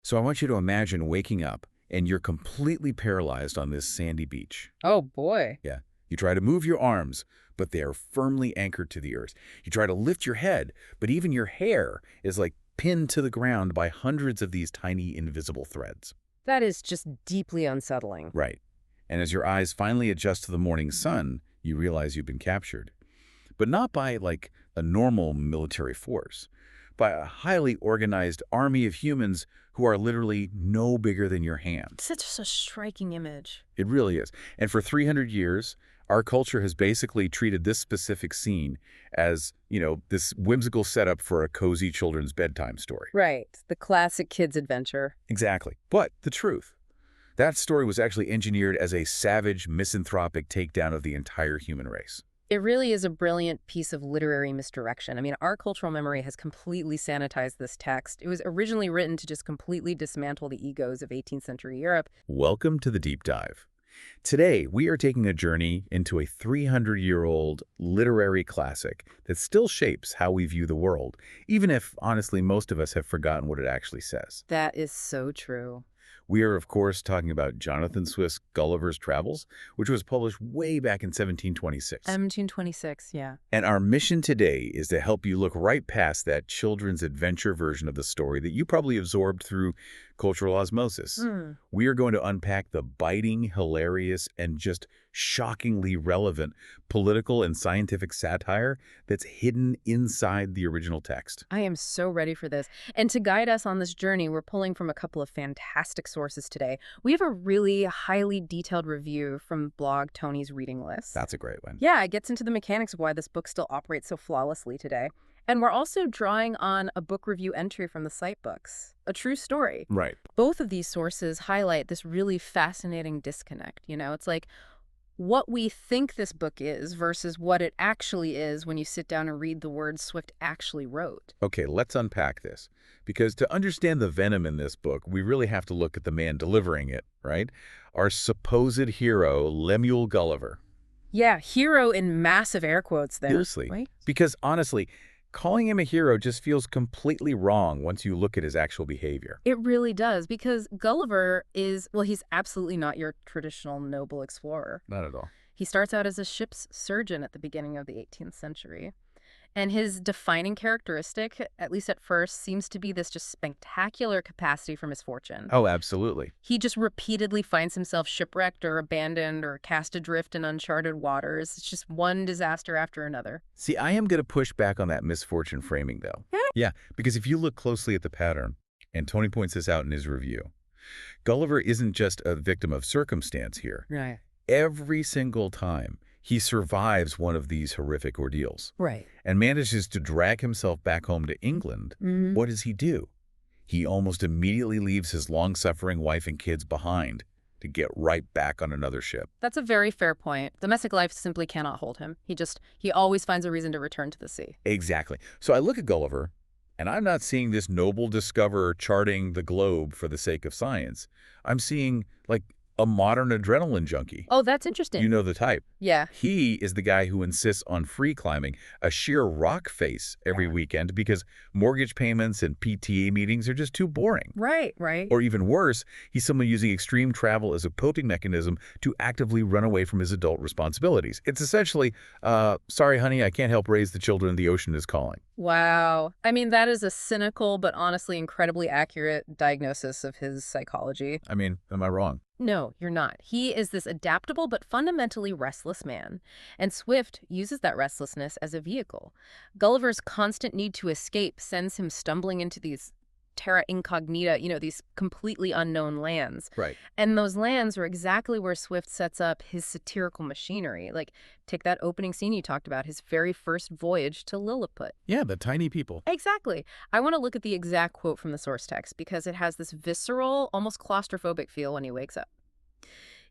So I want you to imagine waking up and you're completely paralyzed on this sandy beach. Oh, boy. Yeah. You try to move your arms, but they are firmly anchored to the earth. You try to lift your head, but even your hair is like pinned to the ground by hundreds of these tiny invisible threads. That is just deeply unsettling. Right. And as your eyes finally adjust to the morning sun, you realize you've been captured. But not by, like, a normal military force, by a highly organized army of humans who are literally no bigger than your hand. Such a striking image. It really is. And for 300 years, our culture has basically treated this specific scene as, this whimsical setup for a cozy children's bedtime story. Right. The classic kid's adventure. Exactly. But the truth, that story was actually engineered as a savage, misanthropic takedown of the entire human race. It really is a brilliant piece of literary misdirection. I mean, our cultural memory has completely sanitized this text. It was originally written to just completely dismantle the egos of 18th century Europe. Welcome to the Deep Dive. Today, we are taking a journey into a 300-year-old literary classic that still shapes how we view the world, even if, honestly, most of us have forgotten what it actually says. That is so true. We are, of course, talking about Jonathan Swift's Gulliver's Travels, which was published way back in 1726. 1726, yeah. And our mission today is to help you look right past that children's adventure version of the story that you probably absorbed through cultural osmosis. We are going to unpack the biting, hilarious, and just shockingly relevant political and scientific satire that's hidden inside the original text. I am so ready for this. And to guide us on this journey, we're pulling from a couple of fantastic sources today. We have a really highly detailed review from blog Tony's Reading List. That's a great one. Yeah, it gets into the mechanics of why this book still operates so flawlessly today. And we're also drawing on a book review entry from the site Books, a true story. Right. Both of these sources highlight this really fascinating disconnect. It's like what we think this book is versus what it actually is when you sit down and read the words Swift actually wrote. Okay, let's unpack this. Because to understand the venom in this book, we really have to look at the man delivering it, right? Our supposed hero, Lemuel Gulliver. Yeah, hero in massive air quotes there. Seriously. Right? Because honestly, calling him a hero just feels completely wrong once you look at his actual behavior. It really does, because Gulliver is, well, he's absolutely not your traditional noble explorer. Not at all. He starts out as a ship's surgeon at the beginning of the 18th century. And his defining characteristic, at least at first, seems to be this just spectacular capacity for misfortune. Oh, absolutely. He just repeatedly finds himself shipwrecked or abandoned or cast adrift in uncharted waters. It's just one disaster after another. See, I am going to push back on that misfortune framing, though. Yeah, because if you look closely at the pattern, and Tony points this out in his review, Gulliver isn't just a victim of circumstance here. Right. Every single time, he survives one of these horrific ordeals. Right. And manages to drag himself back home to England. What does he do? He almost immediately leaves his long-suffering wife and kids behind to get right back on another ship. That's a very fair point. Domestic life simply cannot hold him. He always finds a reason to return to the sea. Exactly. So I look at Gulliver, and I'm not seeing this noble discoverer charting the globe for the sake of science. I'm seeing, like, a modern adrenaline junkie. Oh, that's interesting. You know the type. Yeah. He is the guy who insists on free climbing, a sheer rock face every weekend because mortgage payments and PTA meetings are just too boring. Right, right. Or even worse, he's someone using extreme travel as a coping mechanism to actively run away from his adult responsibilities. It's essentially, sorry, honey, I can't help raise the children. The ocean is calling. Wow. I mean, that is a cynical but honestly incredibly accurate diagnosis of his psychology. I mean, am I wrong? No, you're not. He is this adaptable but fundamentally restless man. And Swift uses that restlessness as a vehicle. Gulliver's constant need to escape sends him stumbling into these terra incognita, these completely unknown lands. Right. And those lands are exactly where Swift sets up his satirical machinery. Like, take that opening scene you talked about, his very first voyage to Lilliput. Yeah, the tiny people. Exactly. I want to look at the exact quote from the source text because it has this visceral, almost claustrophobic feel when he wakes up.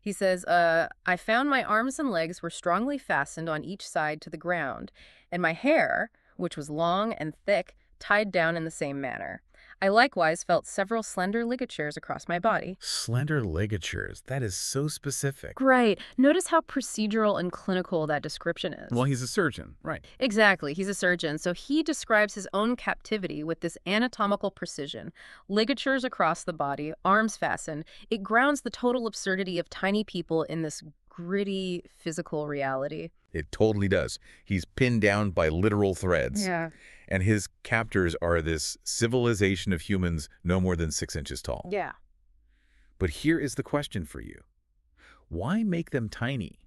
He says, I found my arms and legs were strongly fastened on each side to the ground, and my hair, which was long and thick, tied down in the same manner. I likewise felt several slender ligatures across my body. Slender ligatures. That is so specific. Right. Notice how procedural and clinical that description Well, is. he's a surgeon, right? Exactly. He's a surgeon, so he describes his own captivity with this anatomical precision. Ligatures across the body, arms fastened. It grounds the total absurdity of tiny people in this gritty physical reality. It totally does. He's pinned down by literal threads. Yeah. And his captors are this civilization of humans no more than 6 inches tall. Yeah. But here is the question for you. Why make them tiny?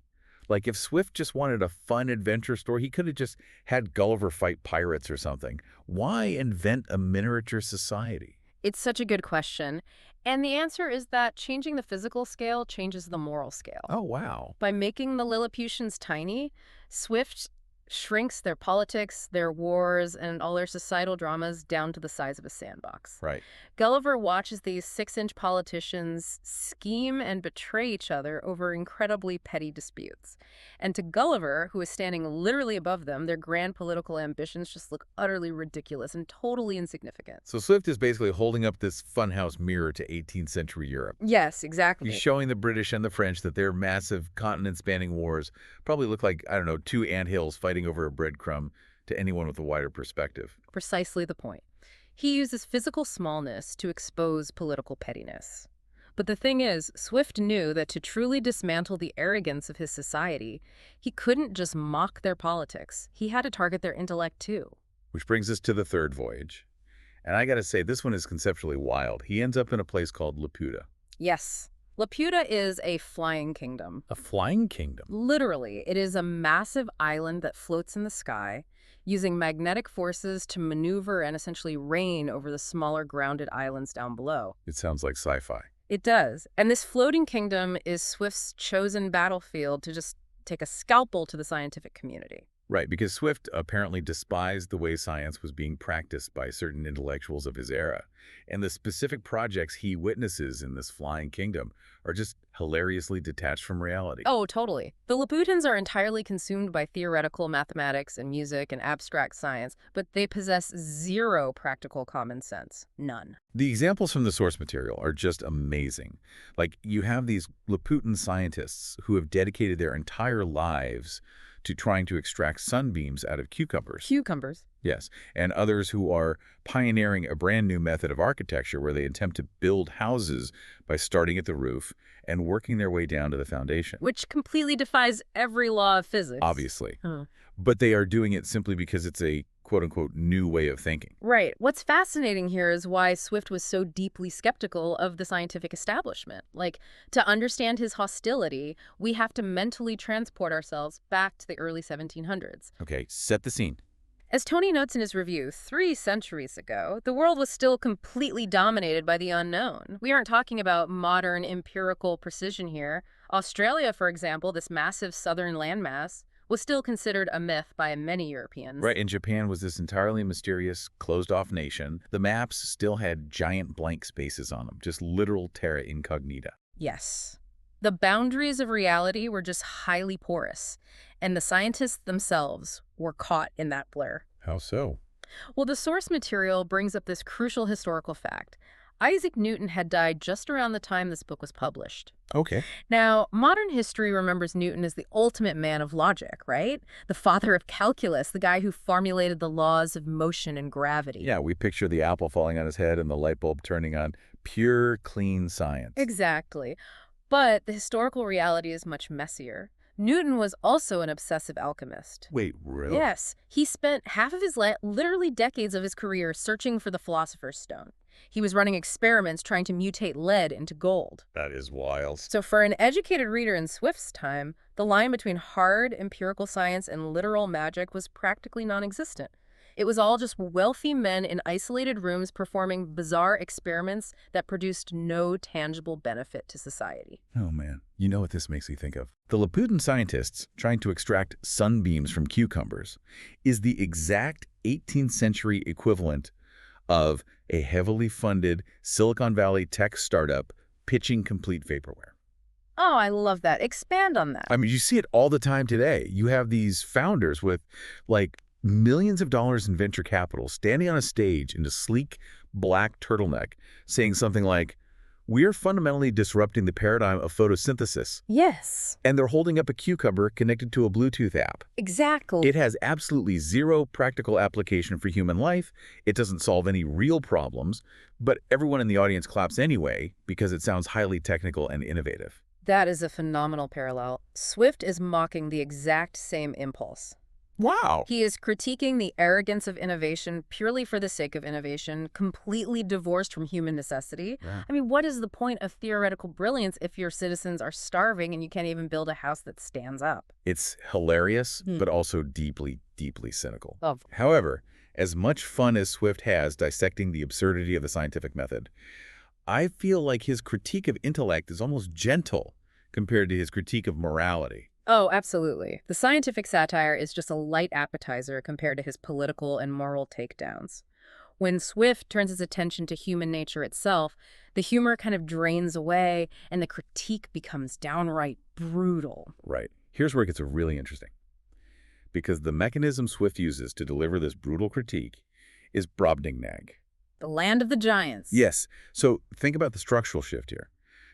Like, if Swift just wanted a fun adventure story, he could have just had Gulliver fight pirates or something. Why invent a miniature society? It's such a good question. And the answer is that changing the physical scale changes the moral scale. Oh, wow. By making the Lilliputians tiny, Swift shrinks their politics, their wars, and all their societal dramas down to the size of a sandbox. Right. Gulliver watches these 6-inch politicians scheme and betray each other over incredibly petty disputes. And to Gulliver, who is standing literally above them, their grand political ambitions just look utterly ridiculous and totally insignificant. So Swift is basically holding up this funhouse mirror to 18th century Europe. Yes, exactly. He's showing the British and the French that their massive continent-spanning wars probably look like, I don't know, 2 anthills fighting over a breadcrumb to anyone with a wider perspective. Precisely the point. He uses physical smallness to expose political pettiness. But the thing is, Swift knew that to truly dismantle the arrogance of his society, he couldn't just mock their politics. He had to target their intellect too. Which brings us to the third voyage. And I gotta say, this one is conceptually wild. He ends up in a place called Laputa. Yes. Laputa is a flying kingdom. A flying kingdom? Literally, it is a massive island that floats in the sky, using magnetic forces to maneuver and essentially reign over the smaller grounded islands down below. It sounds like sci-fi. It does. And this floating kingdom is Swift's chosen battlefield to just take a scalpel to the scientific community. Right, because Swift apparently despised the way science was being practiced by certain intellectuals of his era. And the specific projects he witnesses in this flying kingdom are just hilariously detached from reality. Oh, totally. The Lilliputans are entirely consumed by theoretical mathematics and music and abstract science, but they possess zero practical common sense. None. The examples from the source material are just amazing. Like, you have these Liputan scientists who have dedicated their entire lives to trying to extract sunbeams out of cucumbers. Cucumbers. Yes, and others who are pioneering a brand new method of architecture where they attempt to build houses by starting at the roof and working their way down to the foundation. Which completely defies every law of physics. Obviously. Huh. But they are doing it simply because it's a quote-unquote new way of thinking. Right. What's fascinating here is why Swift was so deeply skeptical of the scientific establishment. Like, to understand his hostility, we have to mentally transport ourselves back to the early 1700s. Okay, set the scene. As Tony notes in his review, 3 centuries ago, the world was still completely dominated by the unknown. We aren't talking about modern empirical precision here. Australia, for example, this massive southern landmass, was still considered a myth by many Europeans. Right, and Japan was this entirely mysterious, closed-off nation. The maps still had giant blank spaces on them, just literal terra incognita. Yes. The boundaries of reality were just highly porous, and the scientists themselves were caught in that blur. How so? Well, the source material brings up this crucial historical fact. Isaac Newton had died just around the time this book was published. Okay. Now, modern history remembers Newton as the ultimate man of logic, right? The father of calculus, the guy who formulated the laws of motion and gravity. Yeah, we picture the apple falling on his head and the light bulb turning on. Pure, clean science. Exactly. But the historical reality is much messier. Newton was also an obsessive alchemist. Wait, really? Yes. He spent half of his life, literally decades of his career, searching for the Philosopher's Stone. He was running experiments trying to mutate lead into gold. That is wild. So for an educated reader in Swift's time, the line between hard empirical science and literal magic was practically non-existent. It was all just wealthy men in isolated rooms performing bizarre experiments that produced no tangible benefit to society. Oh, man. You know what this makes me think of? The Liputan scientists trying to extract sunbeams from cucumbers is the exact 18th century equivalent of a heavily funded Silicon Valley tech startup pitching complete vaporware. Oh, I love that. Expand on that. I mean, you see it all the time today. You have these founders with, like, millions of dollars in venture capital standing on a stage in a sleek, black turtleneck, saying something like, "We're fundamentally disrupting the paradigm of photosynthesis." Yes. And they're holding up a cucumber connected to a Bluetooth app. Exactly. It has absolutely zero practical application for human life. It doesn't solve any real problems, but everyone in the audience claps anyway because it sounds highly technical and innovative. That is a phenomenal parallel. Swift is mocking the exact same impulse. Wow. He is critiquing the arrogance of innovation purely for the sake of innovation, completely divorced from human necessity. Yeah. I mean, what is the point of theoretical brilliance if your citizens are starving and you can't even build a house that stands up? It's hilarious, but also deeply, deeply cynical. Of However, as much fun as Swift has dissecting the absurdity of the scientific method, I feel like his critique of intellect is almost gentle compared to his critique of morality. Oh, absolutely. The scientific satire is just a light appetizer compared to his political and moral takedowns. When Swift turns his attention to human nature itself, the humor kind of drains away and the critique becomes downright brutal. Right. Here's where it gets really interesting. Because the mechanism Swift uses to deliver this brutal critique is Brobdingnag. The land of the giants. Yes. So think about the structural shift here.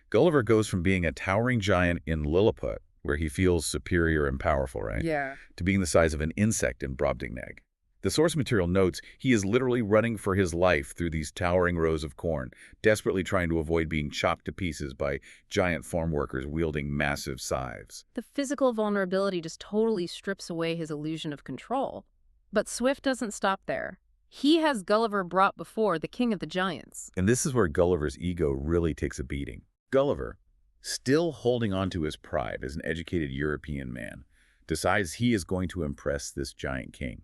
Gulliver goes from being a towering giant in Lilliput, where he feels superior and powerful, right? Yeah. To being the size of an insect in Brobdingnag. The source material notes he is literally running for his life through these towering rows of corn, desperately trying to avoid being chopped to pieces by giant farm workers wielding massive scythes. The physical vulnerability just totally strips away his illusion of control. But Swift doesn't stop there. He has Gulliver brought before the king of the giants. And this is where Gulliver's ego really takes a beating. Gulliver, still holding on to his pride as an educated European man, decides he is going to impress this giant king.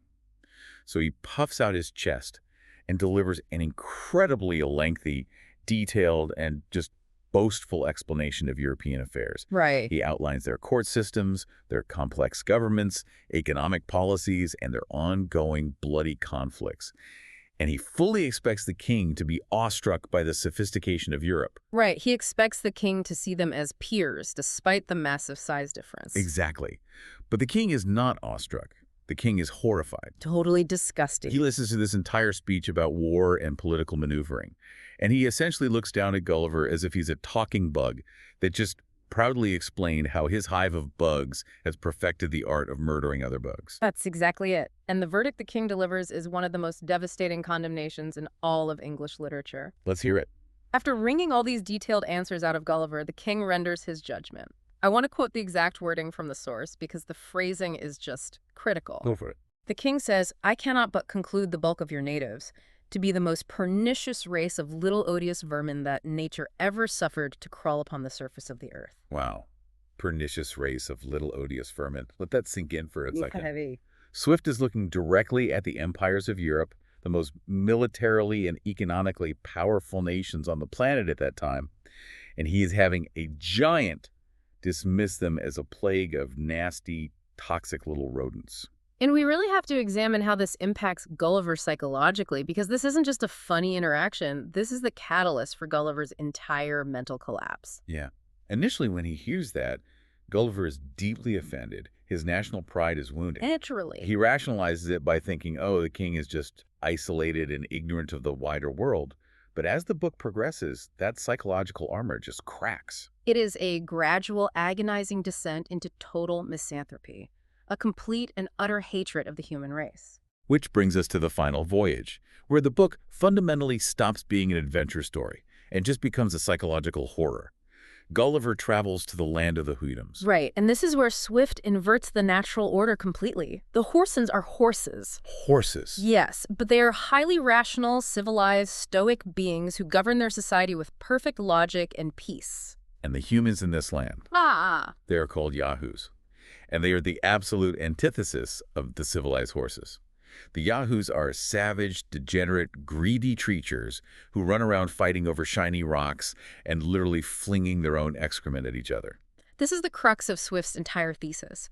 So he puffs out his chest and delivers an incredibly lengthy, detailed, and just boastful explanation of European affairs. Right. He outlines their court systems, their complex governments, economic policies, and their ongoing bloody conflicts. And he fully expects the king to be awestruck by the sophistication of Europe. Right. He expects the king to see them as peers, despite the massive size difference. Exactly. But the king is not awestruck. The king is horrified. Totally disgusting. He listens to this entire speech about war and political maneuvering, and he essentially looks down at Gulliver as if he's a talking bug that just proudly explained how his hive of bugs has perfected the art of murdering other bugs. That's exactly it. And the verdict the king delivers is one of the most devastating condemnations in all of English literature. Let's hear it. After wringing all these detailed answers out of Gulliver, the king renders his judgment. I want to quote the exact wording from the source because the phrasing is just critical. Go for it. The king says, "I cannot but conclude the bulk of your natives to be the most pernicious race of little odious vermin that nature ever suffered to crawl upon the surface of the earth." Wow. Pernicious race of little odious vermin. Let that sink in for a second. Heavy. Swift is looking directly at the empires of Europe, the most militarily and economically powerful nations on the planet at that time, and he is having a giant dismiss them as a plague of nasty, toxic little rodents. And we really have to examine how this impacts Gulliver psychologically, because this isn't just a funny interaction. This is the catalyst for Gulliver's entire mental collapse. Yeah. Initially, when he hears that, Gulliver is deeply offended. His national pride is wounded. Naturally. He rationalizes it by thinking, oh, the king is just isolated and ignorant of the wider world. But as the book progresses, that psychological armor just cracks. It is a gradual, agonizing descent into total misanthropy, a complete and utter hatred of the human race. Which brings us to the final voyage, where the book fundamentally stops being an adventure story and just becomes a psychological horror. Gulliver travels to the land of the Houyhnhnms. Right, and this is where Swift inverts the natural order completely. The Horsens are horses. Horses. Yes, but they are highly rational, civilized, stoic beings who govern their society with perfect logic and peace. And the humans in this land, they are called Yahoos. And they are the absolute antithesis of the civilized horses. The Yahoos are savage, degenerate, greedy creatures who run around fighting over shiny rocks and literally flinging their own excrement at each other. This is the crux of Swift's entire thesis.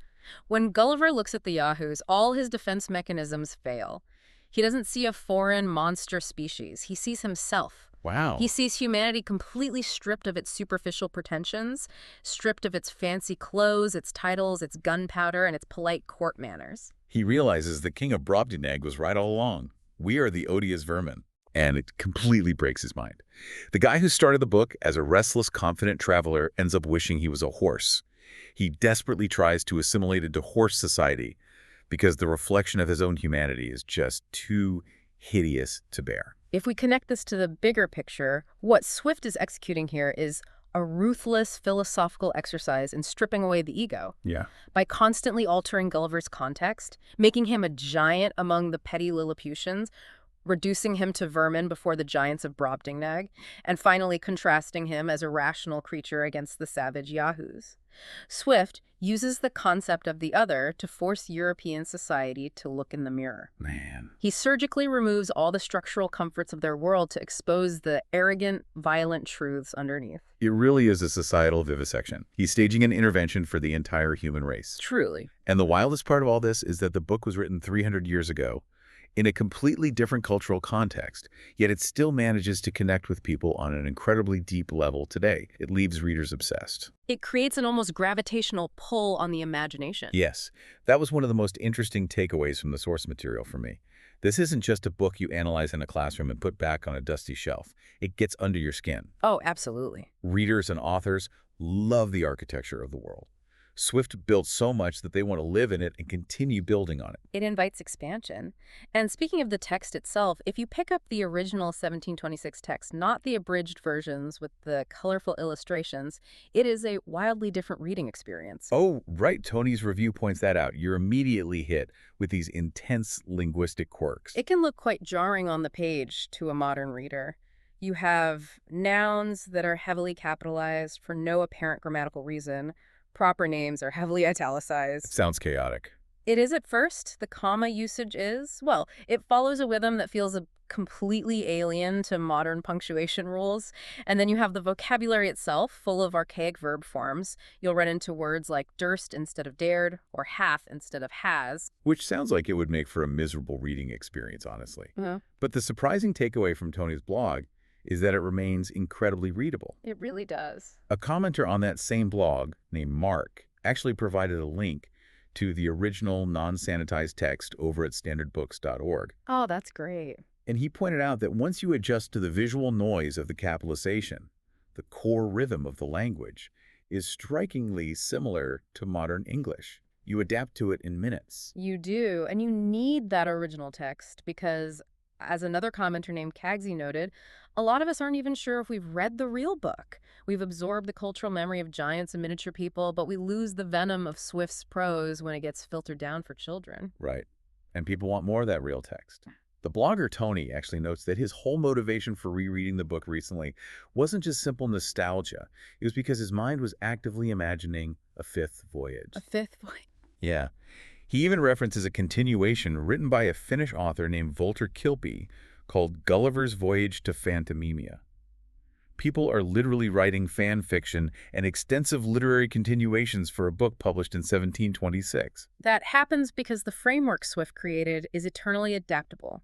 When Gulliver looks at the Yahoos, all his defense mechanisms fail. He doesn't see a foreign monster species. He sees himself. Wow. He sees humanity completely stripped of its superficial pretensions, stripped of its fancy clothes, its titles, its gunpowder, and its polite court manners. He realizes the king of Brobdingnag was right all along. We are the odious vermin. and it completely breaks his mind. The guy who started the book as a restless, confident traveler ends up wishing he was a horse. He desperately tries to assimilate into horse society because the reflection of his own humanity is just too hideous to bear. If we connect this to the bigger picture, what Swift is executing here is a ruthless philosophical exercise in stripping away the ego. Yeah. By constantly altering Gulliver's context, making him a giant among the petty Lilliputians, reducing him to vermin before the giants of Brobdingnag, and finally contrasting him as a rational creature against the savage yahoos. Swift uses the concept of the other to force European society to look in the mirror. Man. He surgically removes all the structural comforts of their world to expose the arrogant, violent truths underneath. It really is a societal vivisection. He's staging an intervention for the entire human race. Truly. And the wildest part of all this is that the book was written 300 years ago in a completely different cultural context, yet it still manages to connect with people on an incredibly deep level today. It leaves readers obsessed. It creates an almost gravitational pull on the imagination. Yes, that was one of the most interesting takeaways from the source material for me. This isn't just a book you analyze in a classroom and put back on a dusty shelf. It gets under your skin. Oh, absolutely. Readers and authors love the architecture of the world. Swift built so much that they want to live in it and continue building on it. It invites expansion. And speaking of the text itself, if you pick up the original 1726 text, not the abridged versions with the colorful illustrations, it is a wildly different reading experience. Oh, right. Tony's review points that out. You're immediately hit with these intense linguistic quirks. It can look quite jarring on the page to a modern reader. You have nouns that are heavily capitalized for no apparent grammatical reason. Proper names are heavily italicized. It sounds chaotic. It is at first. The comma usage is, well, it follows a rhythm that feels completely alien to modern punctuation rules. And then you have the vocabulary itself, full of archaic verb forms. You'll run into words like durst instead of dared, or hath instead of has. Which sounds like it would make for a miserable reading experience, honestly. Mm-hmm. But the surprising takeaway from Tony's blog is that it remains incredibly readable. It really does. A commenter on that same blog, named Mark, actually provided a link to the original non-sanitized text over at standardbooks.org. Oh, that's great. And he pointed out that once you adjust to the visual noise of the capitalization, the core rhythm of the language is strikingly similar to modern English. You adapt to it in minutes. You do, and you need that original text because, as another commenter named Cagsy noted, a lot of us aren't even sure if we've read the real book. We've absorbed the cultural memory of giants and miniature people, but we lose the venom of Swift's prose when it gets filtered down for children. Right. And people want more of that real text. The blogger Tony actually notes that his whole motivation for rereading the book recently wasn't just simple nostalgia. It was because his mind was actively imagining a fifth voyage. A fifth voyage? Yeah. He even references a continuation written by a Finnish author named Walter Kilpi called Gulliver's Voyage to Phantomemia. People are literally writing fan fiction and extensive literary continuations for a book published in 1726. That happens because the framework Swift created is eternally adaptable.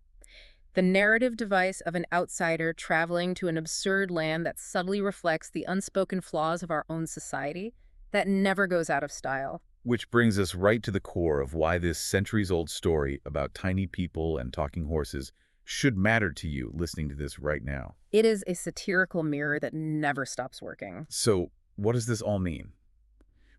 The narrative device of an outsider traveling to an absurd land that subtly reflects the unspoken flaws of our own society, that never goes out of style. Which brings us right to the core of why this centuries-old story about tiny people and talking horses should matter to you listening to this right now. It is a satirical mirror that never stops working. So, what does this all mean?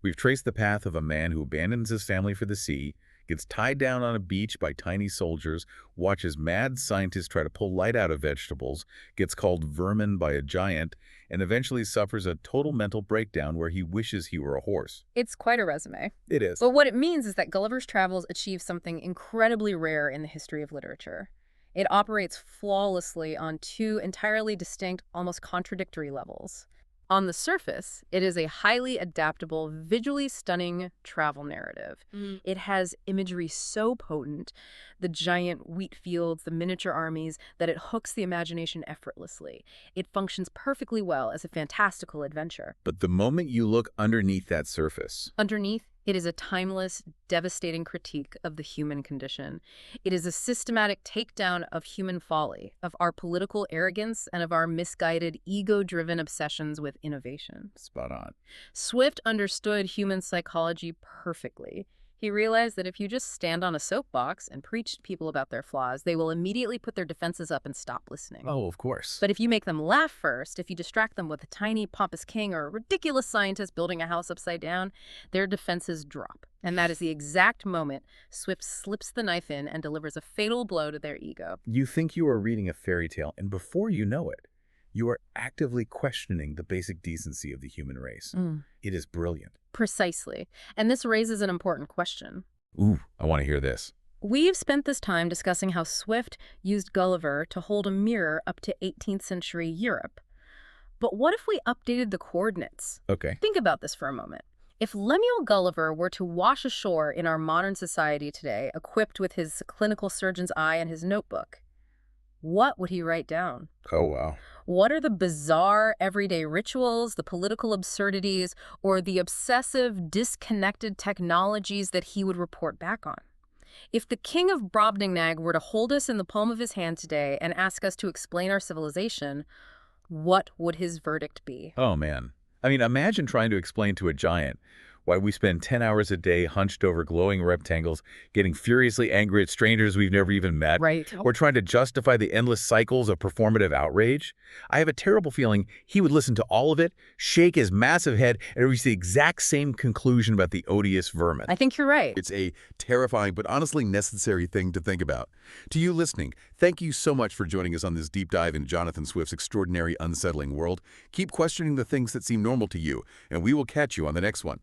We've traced the path of a man who abandons his family for the sea, gets tied down on a beach by tiny soldiers, watches mad scientists try to pull light out of vegetables, gets called vermin by a giant, and eventually suffers a total mental breakdown where he wishes he were a horse. It's quite a resume. It is. But what it means is that Gulliver's Travels achieved something incredibly rare in the history of literature. It operates flawlessly on two entirely distinct, almost contradictory levels. On the surface, it is a highly adaptable, visually stunning travel narrative. It has imagery so potent, the giant wheat fields, the miniature armies, that it hooks the imagination effortlessly. It functions perfectly well as a fantastical adventure. But the moment you look underneath that surface, Underneath, it is a timeless, devastating critique of the human condition. It is a systematic takedown of human folly, of our political arrogance, and of our misguided, ego-driven obsessions with innovation. spot on. Swift understood human psychology perfectly. He realized that if you just stand on a soapbox and preach to people about their flaws, they will immediately put their defenses up and stop listening. Oh, of course. But if you make them laugh first, if you distract them with a tiny, pompous king or a ridiculous scientist building a house upside down, their defenses drop. And that is the exact moment Swift slips the knife in and delivers a fatal blow to their ego. You think you are reading a fairy tale, and before you know it, you are actively questioning the basic decency of the human race. It is brilliant. Precisely. And this raises an important question. Ooh, I want to hear this. We've spent this time discussing how Swift used Gulliver to hold a mirror up to 18th century Europe. But what if we updated the coordinates? Okay. Think about this for a moment. If Lemuel Gulliver were to wash ashore in our modern society today, equipped with his clinical surgeon's eye and his notebook, what would he write down? Oh, wow. What are the bizarre everyday rituals, the political absurdities, or the obsessive, disconnected technologies that he would report back on? If the king of Brobdingnag were to hold us in the palm of his hand today and ask us to explain our civilization, what would his verdict be? Oh, man. I mean, imagine trying to explain to a giant why we spend 10 hours a day hunched over glowing rectangles, getting furiously angry at strangers we've never even met, Right. or trying to justify the endless cycles of performative outrage. I have a terrible feeling he would listen to all of it, shake his massive head, and reach the exact same conclusion about the odious vermin. I think you're right. It's a terrifying but honestly necessary thing to think about. To you listening, thank you so much for joining us on this deep dive in Jonathan Swift's extraordinary, unsettling world. Keep questioning the things that seem normal to you, and we will catch you on the next one.